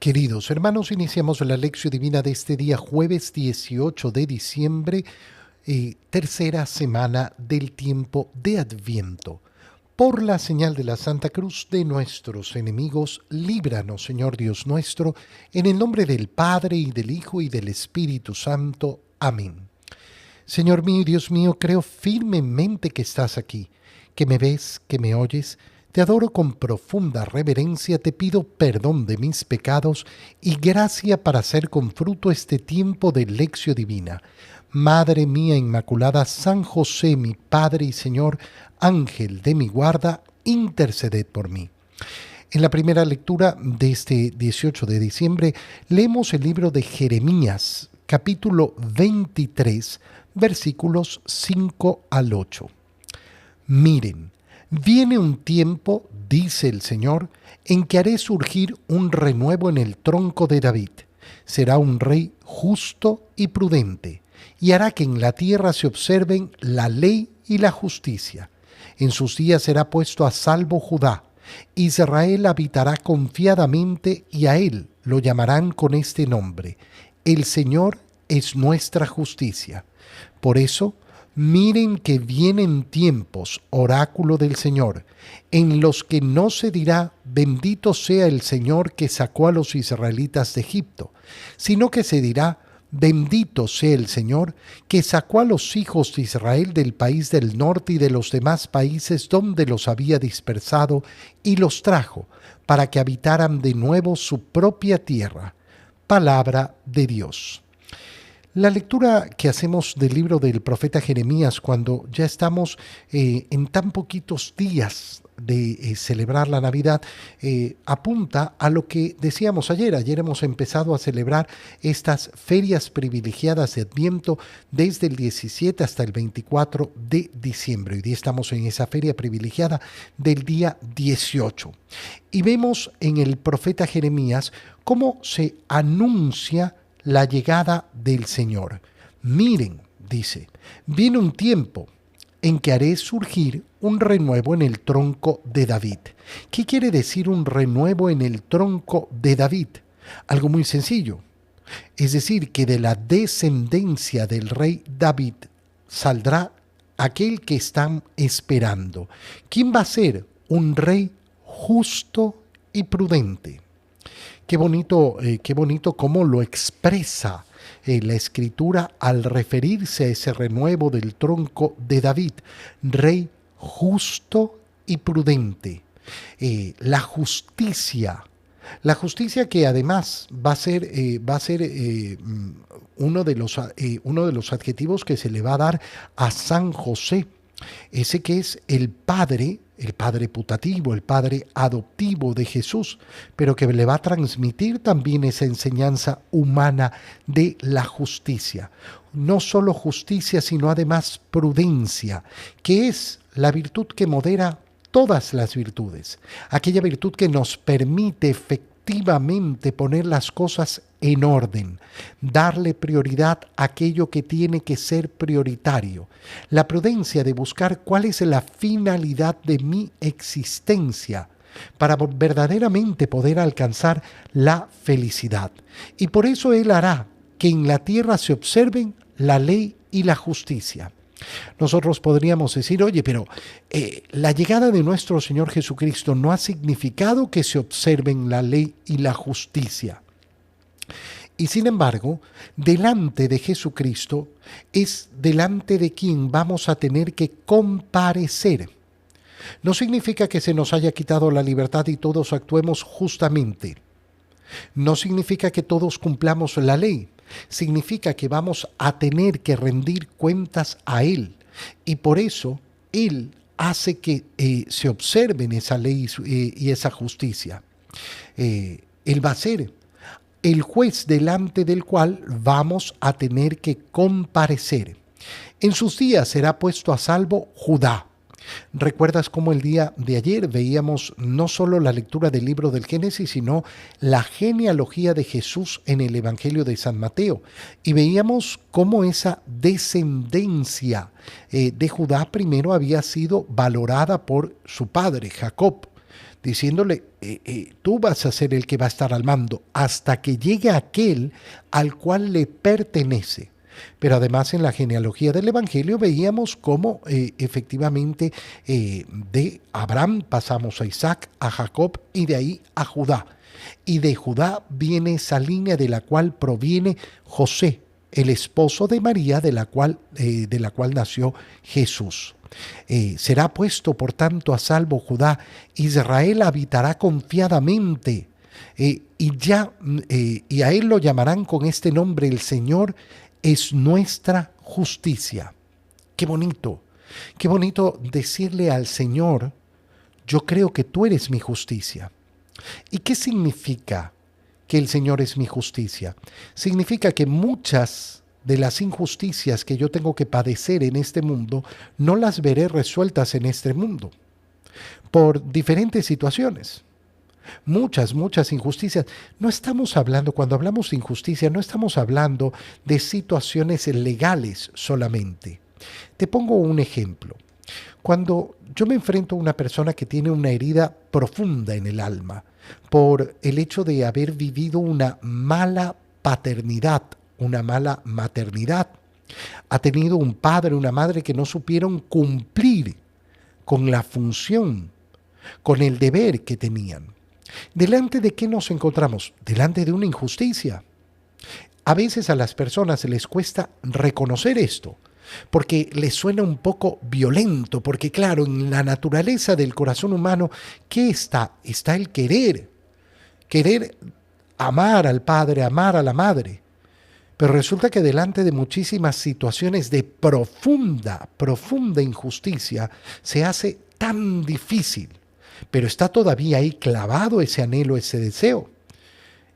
Queridos hermanos, iniciamos la lección divina de este día, jueves 18 de diciembre, tercera semana del tiempo de Adviento. Por la señal de la Santa Cruz de nuestros enemigos, líbranos, Señor Dios nuestro, en el nombre del Padre, y del Hijo, y del Espíritu Santo. Amén. Señor mío y Dios mío, creo firmemente que estás aquí, que me ves, que me oyes. Te adoro con profunda reverencia, te pido perdón de mis pecados y gracia para hacer con fruto este tiempo de lección divina. Madre mía Inmaculada, San José, mi Padre y Señor, Ángel de mi guarda, interceded por mí. En la primera lectura de este 18 de diciembre, leemos el libro de Jeremías, capítulo 23, versículos 5 al 8. Miren, viene un tiempo, dice el Señor, en que haré surgir un renuevo en el tronco de David. Será un rey justo y prudente, y hará que en la tierra se observen la ley y la justicia. En sus días será puesto a salvo Judá. Israel habitará confiadamente y a él lo llamarán con este nombre: El Señor es nuestra justicia. Por eso, miren que vienen tiempos, oráculo del Señor, en los que no se dirá bendito sea el Señor que sacó a los israelitas de Egipto, sino que se dirá bendito sea el Señor que sacó a los hijos de Israel del país del norte y de los demás países donde los había dispersado y los trajo para que habitaran de nuevo su propia tierra. Palabra de Dios. La lectura que hacemos del libro del profeta Jeremías, cuando ya estamos en tan poquitos días de celebrar la Navidad, apunta a lo que decíamos ayer. Ayer hemos empezado a celebrar estas ferias privilegiadas de Adviento desde el 17 hasta el 24 de diciembre. Hoy día estamos en esa feria privilegiada del día 18. Y vemos en el profeta Jeremías cómo se anuncia la llegada del Señor. Miren, dice, viene un tiempo en que haré surgir un renuevo en el tronco de David. ¿Qué quiere decir un renuevo en el tronco de David? Algo muy sencillo. Es decir, que de la descendencia del rey David saldrá aquel que están esperando. ¿Quién va a ser? Un rey justo y prudente. Qué bonito cómo lo expresa la Escritura al referirse a ese renuevo del tronco de David. Rey justo y prudente. La justicia que además va a ser uno de los adjetivos que se le va a dar a San José, ese que es el padre putativo, el padre adoptivo de Jesús, pero que le va a transmitir también esa enseñanza humana de la justicia. No solo justicia, sino además prudencia, que es la virtud que modera todas las virtudes, aquella virtud que nos permite efectivamente poner las cosas en orden, darle prioridad a aquello que tiene que ser prioritario. La prudencia de buscar cuál es la finalidad de mi existencia para verdaderamente poder alcanzar la felicidad. Y por eso Él hará que en la tierra se observen la ley y la justicia. Nosotros podríamos decir, oye, pero la llegada de nuestro Señor Jesucristo no ha significado que se observen la ley y la justicia. Y sin embargo, delante de Jesucristo es delante de quien vamos a tener que comparecer. No significa que se nos haya quitado la libertad y todos actuemos justamente. No significa que todos cumplamos la ley. Significa que vamos a tener que rendir cuentas a Él. Y por eso Él hace que se observen esa ley y esa justicia. Él va a ser el juez delante del cual vamos a tener que comparecer. En sus días será puesto a salvo Judá. ¿Recuerdas cómo el día de ayer veíamos no solo la lectura del libro del Génesis, sino la genealogía de Jesús en el Evangelio de San Mateo? Y veíamos cómo esa descendencia de Judá primero había sido valorada por su padre, Jacob. diciéndole, tú vas a ser el que va a estar al mando hasta que llegue aquel al cual le pertenece. Pero además en la genealogía del Evangelio veíamos cómo efectivamente de Abraham pasamos a Isaac, a Jacob y de ahí a Judá. Y de Judá viene esa línea de la cual proviene José, el esposo de María, de la cual nació Jesús. Será puesto, por tanto, a salvo Judá. Israel habitará confiadamente. Y a él lo llamarán con este nombre: el Señor es nuestra justicia. Qué bonito decirle al Señor: yo creo que tú eres mi justicia. ¿Y qué significa que el Señor es mi justicia? Significa que muchas de las injusticias que yo tengo que padecer en este mundo no las veré resueltas en este mundo por diferentes situaciones. Muchas injusticias. No estamos hablando, cuando hablamos de injusticia, no estamos hablando de situaciones legales solamente. Te pongo un ejemplo. Cuando yo me enfrento a una persona que tiene una herida profunda en el alma por el hecho de haber vivido una mala paternidad, una mala maternidad, ha tenido un padre, una madre que no supieron cumplir con la función, con el deber que tenían. ¿Delante de qué nos encontramos? Delante de una injusticia. A veces a las personas les cuesta reconocer esto, porque les suena un poco violento, porque claro, en la naturaleza del corazón humano, ¿qué está? Está el querer amar al padre, amar a la madre. Pero resulta que delante de muchísimas situaciones de profunda injusticia, se hace tan difícil. Pero está todavía ahí clavado ese anhelo, ese deseo.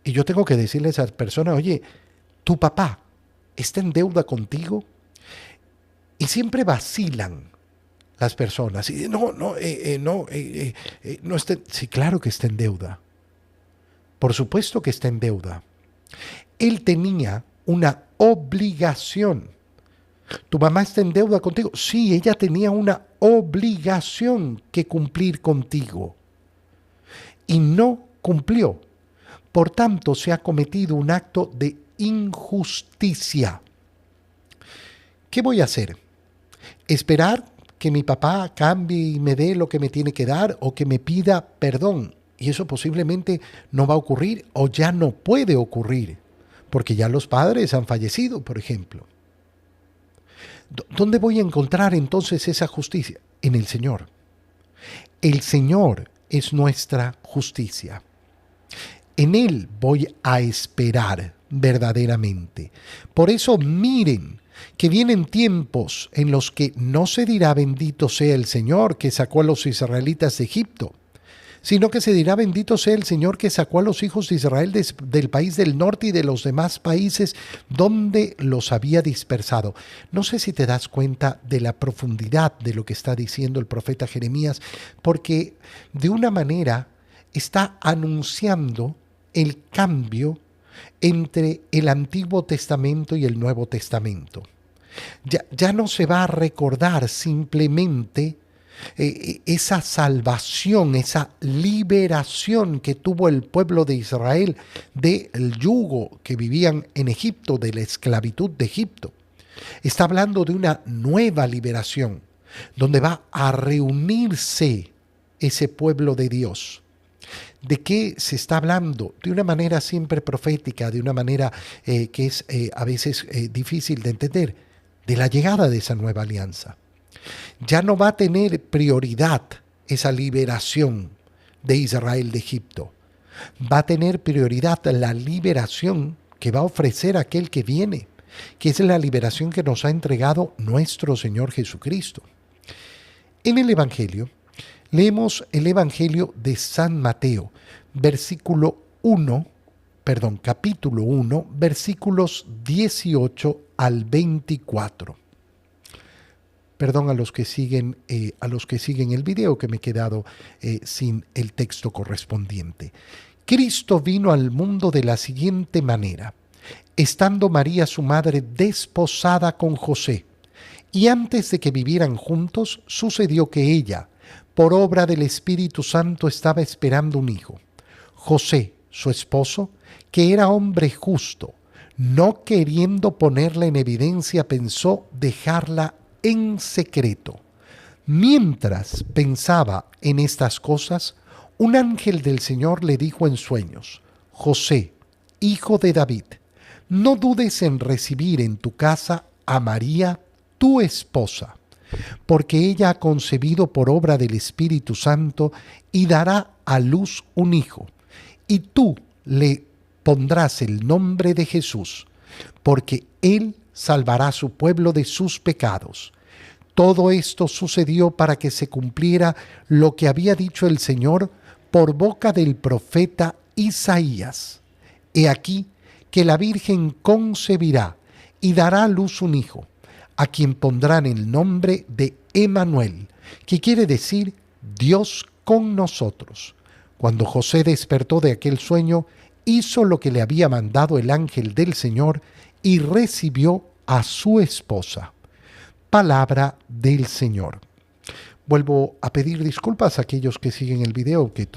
Y yo tengo que decirle a esa persona: oye, tu papá está en deuda contigo. Y siempre vacilan las personas. Y no está. Sí, claro que está en deuda. Por supuesto que está en deuda. Él tenía una obligación. ¿Tu mamá está en deuda contigo? Sí, ella tenía una obligación que cumplir contigo. Y no cumplió. Por tanto, se ha cometido un acto de injusticia. ¿Qué voy a hacer? ¿Esperar que mi papá cambie y me dé lo que me tiene que dar o que me pida perdón? Y eso posiblemente no va a ocurrir o ya no puede ocurrir, porque ya los padres han fallecido, por ejemplo. ¿Dónde voy a encontrar entonces esa justicia? En el Señor. El Señor es nuestra justicia. En Él voy a esperar verdaderamente. Por eso miren que vienen tiempos en los que no se dirá bendito sea el Señor que sacó a los israelitas de Egipto, sino que se dirá bendito sea el Señor que sacó a los hijos de Israel del país del norte y de los demás países donde los había dispersado. No sé si te das cuenta de la profundidad de lo que está diciendo el profeta Jeremías, porque de una manera está anunciando el cambio entre el Antiguo Testamento y el Nuevo Testamento. Ya no se va a recordar simplemente esa salvación, esa liberación que tuvo el pueblo de Israel del yugo que vivían en Egipto, de la esclavitud de Egipto. Está hablando de una nueva liberación, donde va a reunirse ese pueblo de Dios. ¿De qué se está hablando? De una manera siempre profética, de una manera que es a veces difícil de entender, de la llegada de esa nueva alianza. Ya no va a tener prioridad esa liberación de Israel de Egipto. Va a tener prioridad la liberación que va a ofrecer aquel que viene, que es la liberación que nos ha entregado nuestro Señor Jesucristo. En el Evangelio, leemos el Evangelio de San Mateo, capítulo 1, versículos 18 al 24. Perdón a los que siguen el video, que me he quedado sin el texto correspondiente. Cristo vino al mundo de la siguiente manera: estando María su madre desposada con José, y antes de que vivieran juntos, sucedió que ella, por obra del Espíritu Santo, estaba esperando un hijo. José, su esposo, que era hombre justo, no queriendo ponerla en evidencia, pensó dejarla en secreto. Mientras pensaba en estas cosas, un ángel del Señor le dijo en sueños: José, hijo de David, no dudes en recibir en tu casa a María, tu esposa, porque ella ha concebido por obra del Espíritu Santo y dará a luz un hijo, y tú le pondrás el nombre de Jesús, porque él salvará a su pueblo de sus pecados. Todo esto sucedió para que se cumpliera lo que había dicho el Señor por boca del profeta Isaías. He aquí que la Virgen concebirá y dará a luz un hijo, a quien pondrán el nombre de Emmanuel, que quiere decir Dios con nosotros. Cuando José despertó de aquel sueño, hizo lo que le había mandado el ángel del Señor y recibió a su esposa. Palabra del Señor. Vuelvo a pedir disculpas a aquellos que siguen el video, que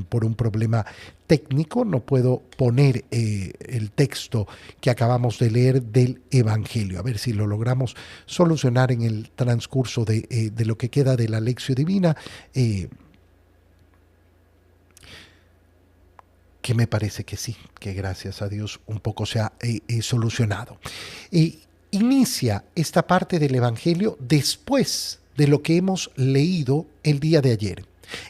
por un problema técnico no puedo poner el texto que acabamos de leer del Evangelio. A ver si lo logramos solucionar en el transcurso de lo que queda de la Lección Divina, que me parece que sí, que gracias a Dios un poco se ha solucionado. Inicia esta parte del Evangelio después de lo que hemos leído el día de ayer.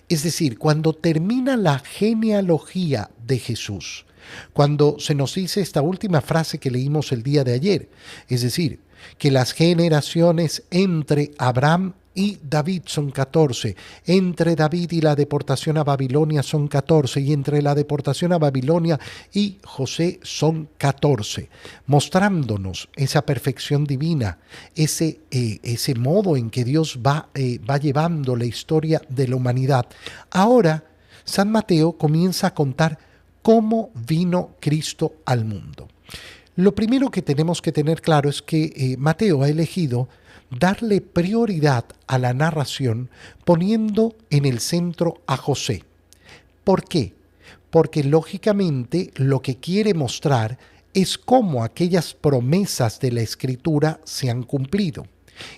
Es decir, cuando termina la genealogía de Jesús, cuando se nos dice esta última frase que leímos el día de ayer, es decir, que las generaciones entre Abraham y David son 14, entre David y la deportación a Babilonia son 14, y entre la deportación a Babilonia y José son 14, mostrándonos esa perfección divina, ese modo en que Dios va llevando la historia de la humanidad. Ahora, San Mateo comienza a contar cómo vino Cristo al mundo. Lo primero que tenemos que tener claro es que Mateo ha elegido darle prioridad a la narración poniendo en el centro a José. ¿Por qué? Porque lógicamente lo que quiere mostrar es cómo aquellas promesas de la Escritura se han cumplido.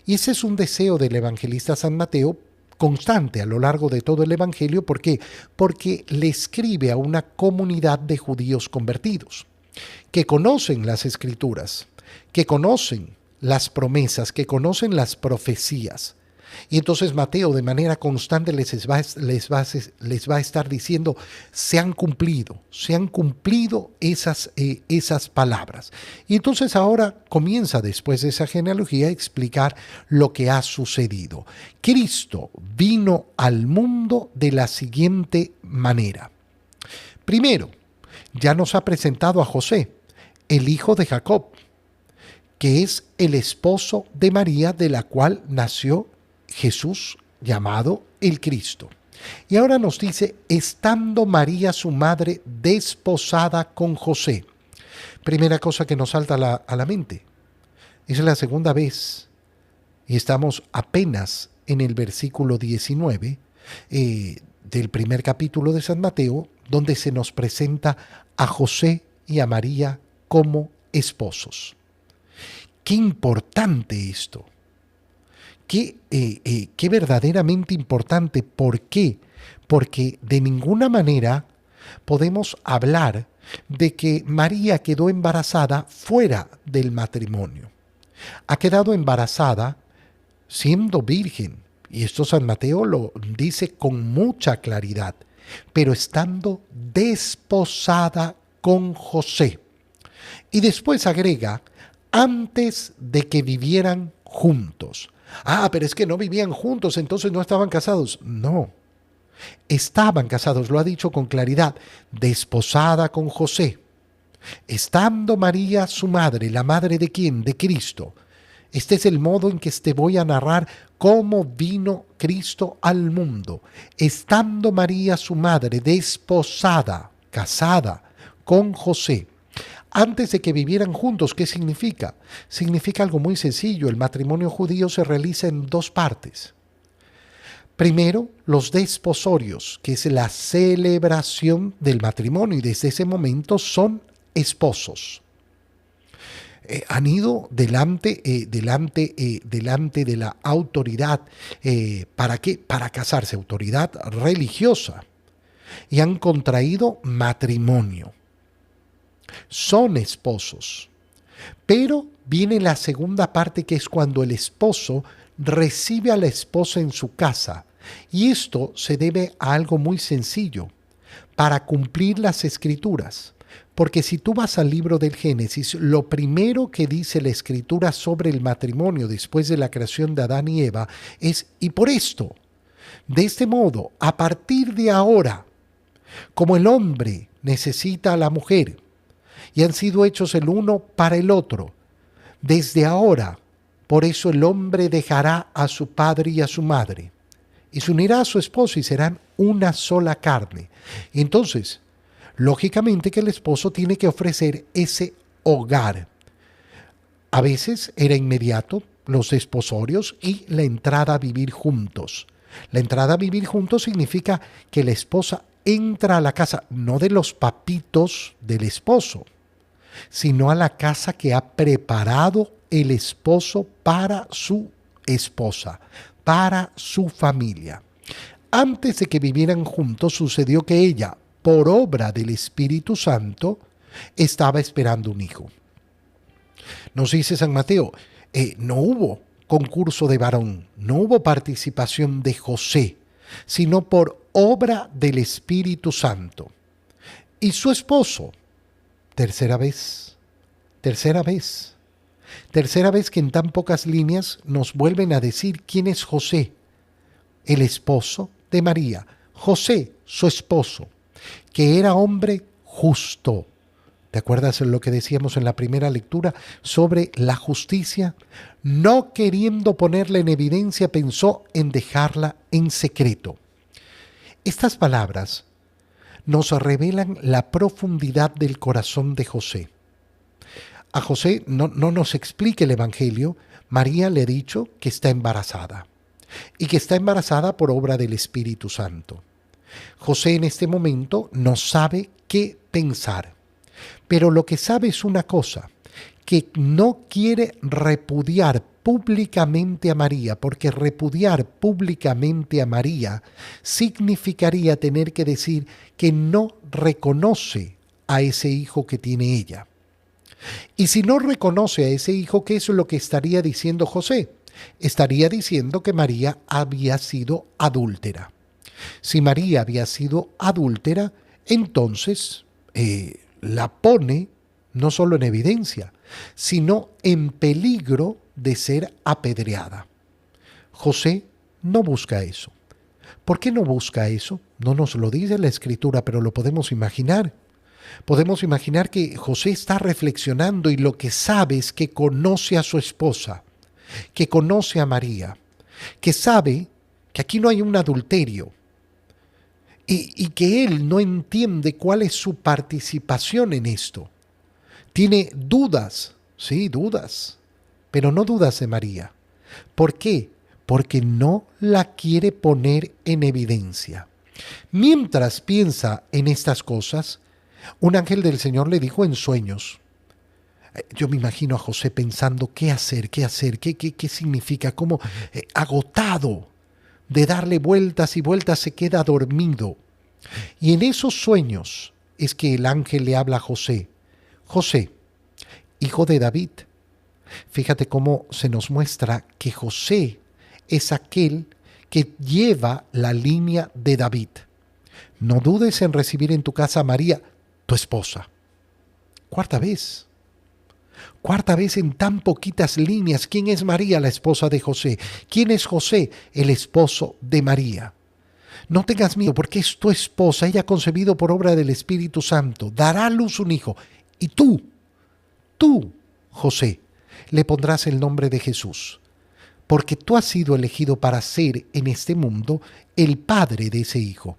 Y ese es un deseo del evangelista San Mateo constante a lo largo de todo el Evangelio. ¿Por qué? Porque le escribe a una comunidad de judíos convertidos, que conocen las Escrituras, que conocen las promesas, que conocen las profecías. Y entonces Mateo de manera constante les va a estar diciendo: se han cumplido esas palabras. Y entonces ahora comienza, después de esa genealogía, a explicar lo que ha sucedido. Cristo vino al mundo de la siguiente manera. Primero, ya nos ha presentado a José, el hijo de Jacob, que es el esposo de María, de la cual nació Jesús, llamado el Cristo. Y ahora nos dice: estando María su madre desposada con José. Primera cosa que nos salta a la mente. Es la segunda vez, y estamos apenas en el versículo 19 del primer capítulo de San Mateo, donde se nos presenta a José y a María como esposos. Qué importante esto, qué verdaderamente importante. ¿Por qué? Porque de ninguna manera podemos hablar de que María quedó embarazada fuera del matrimonio. Ha quedado embarazada siendo virgen, y esto San Mateo lo dice con mucha claridad, pero estando desposada con José. Y después agrega: antes de que vivieran juntos. Pero es que no vivían juntos, entonces no estaban casados. No, estaban casados, lo ha dicho con claridad, desposada con José. Estando María su madre, ¿la madre de quién? De Cristo. Este es el modo en que te voy a narrar cómo vino Cristo al mundo. Estando María su madre, desposada, casada con José. Antes de que vivieran juntos, ¿qué significa? Significa algo muy sencillo. El matrimonio judío se realiza en dos partes. Primero, los desposorios, que es la celebración del matrimonio, y desde ese momento son esposos. Han ido delante de la autoridad. ¿Para qué? Para casarse, autoridad religiosa. Y han contraído matrimonio. Son esposos. Pero viene la segunda parte, que es cuando el esposo recibe a la esposa en su casa. Y esto se debe a algo muy sencillo: para cumplir las escrituras. Porque si tú vas al libro del Génesis, lo primero que dice la escritura sobre el matrimonio después de la creación de Adán y Eva es: y por esto, de este modo, a partir de ahora, como el hombre necesita a la mujer y han sido hechos el uno para el otro, desde ahora, por eso el hombre dejará a su padre y a su madre y se unirá a su esposo y serán una sola carne. Entonces, lógicamente que el esposo tiene que ofrecer ese hogar. A veces era inmediato, los desposorios y la entrada a vivir juntos. La entrada a vivir juntos significa que la esposa entra a la casa, no de los papitos del esposo, sino a la casa que ha preparado el esposo para su esposa, para su familia. Antes de que vivieran juntos, sucedió que ella, por obra del Espíritu Santo, estaba esperando un hijo. Nos dice San Mateo, no hubo concurso de varón, no hubo participación de José, sino por obra del Espíritu Santo. Y su esposo, tercera vez que en tan pocas líneas nos vuelven a decir quién es José, el esposo de María. José, su esposo, que era hombre justo. ¿Te acuerdas lo que decíamos en la primera lectura sobre la justicia? No queriendo ponerla en evidencia, pensó en dejarla en secreto. Estas palabras nos revelan la profundidad del corazón de José. A José no nos explica el Evangelio. María le ha dicho que está embarazada y que está embarazada por obra del Espíritu Santo. José en este momento no sabe qué pensar, pero lo que sabe es una cosa: que no quiere repudiar públicamente a María, porque repudiar públicamente a María significaría tener que decir que no reconoce a ese hijo que tiene ella. Y si no reconoce a ese hijo, ¿qué es lo que estaría diciendo José? Estaría diciendo que María había sido adúltera. Si María había sido adúltera, entonces la pone no solo en evidencia, sino en peligro de ser apedreada. José no busca eso. ¿Por qué no busca eso? No nos lo dice la Escritura, pero lo podemos imaginar. Podemos imaginar que José está reflexionando y lo que sabe es que conoce a su esposa, que conoce a María, que sabe que aquí no hay un adulterio y que él no entiende cuál es su participación en esto. Tiene dudas, sí, dudas, pero no dudas de María. ¿Por qué? Porque no la quiere poner en evidencia. Mientras piensa en estas cosas, un ángel del Señor le dijo en sueños. Yo me imagino a José pensando qué hacer, qué significa, cómo agotado de darle vueltas y vueltas se queda dormido. Y en esos sueños es que el ángel le habla a José. José, hijo de David. Fíjate cómo se nos muestra que José es aquel que lleva la línea de David. No dudes en recibir en tu casa a María, tu esposa. Cuarta vez en tan poquitas líneas. ¿Quién es María, la esposa de José? ¿Quién es José, el esposo de María? No tengas miedo, porque es tu esposa. Ella ha concebido por obra del Espíritu Santo. Dará a luz un hijo. Y tú, José, le pondrás el nombre de Jesús, porque tú has sido elegido para ser en este mundo el padre de ese hijo.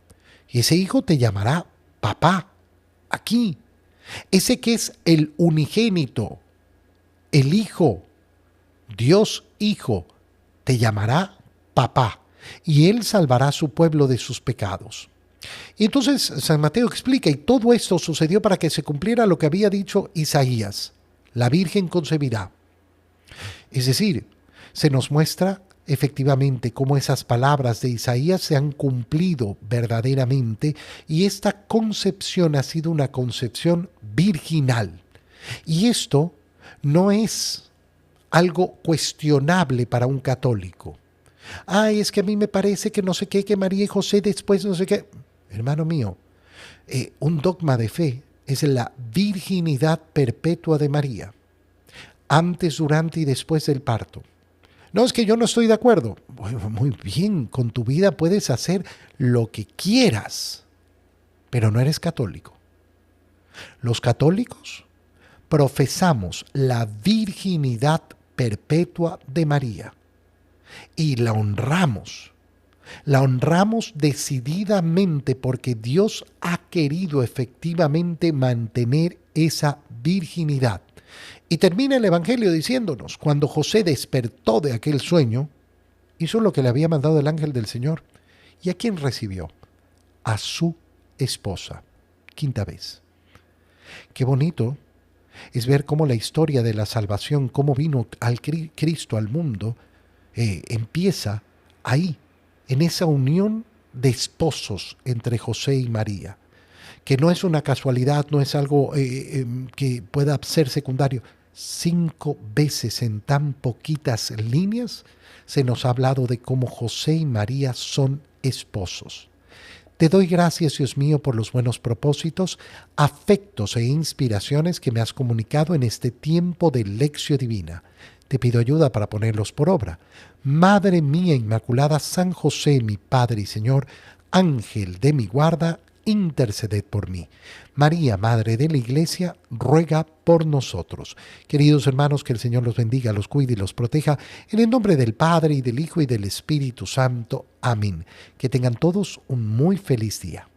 Y ese hijo te llamará papá. Aquí, ese que es el unigénito, el Hijo, Dios Hijo, te llamará papá. y Él salvará a su pueblo de sus pecados. Y entonces San Mateo explica, y todo esto sucedió para que se cumpliera lo que había dicho Isaías: la Virgen concebirá. Es decir, se nos muestra efectivamente cómo esas palabras de Isaías se han cumplido verdaderamente, y esta concepción ha sido una concepción virginal. Y esto no es algo cuestionable para un católico. Es que a mí me parece que no sé qué, que María y José después no sé qué. Hermano mío, un dogma de fe es la virginidad perpetua de María, antes, durante y después del parto. No, es que yo no estoy de acuerdo. Bueno, muy bien, con tu vida puedes hacer lo que quieras, pero no eres católico. Los católicos profesamos la virginidad perpetua de María y la honramos. La honramos decididamente porque Dios ha querido efectivamente mantener esa virginidad. Y termina el Evangelio diciéndonos, cuando José despertó de aquel sueño, hizo lo que le había mandado el ángel del Señor. ¿Y a quién recibió? A su esposa. Quinta vez. Qué bonito es ver cómo la historia de la salvación, cómo vino al Cristo al mundo, empieza ahí, en esa unión de esposos entre José y María, que no es una casualidad, no es algo que pueda ser secundario. 5 veces en tan poquitas líneas se nos ha hablado de cómo José y María son esposos. Te doy gracias, Dios mío, por los buenos propósitos, afectos e inspiraciones que me has comunicado en este tiempo de lección divina. Te pido ayuda para ponerlos por obra. Madre mía Inmaculada, San José, mi Padre y Señor, Ángel de mi guarda, interceded por mí. María, Madre de la Iglesia, ruega por nosotros. Queridos hermanos, que el Señor los bendiga, los cuide y los proteja, en el nombre del Padre, y del Hijo, y del Espíritu Santo. Amén. Que tengan todos un muy feliz día.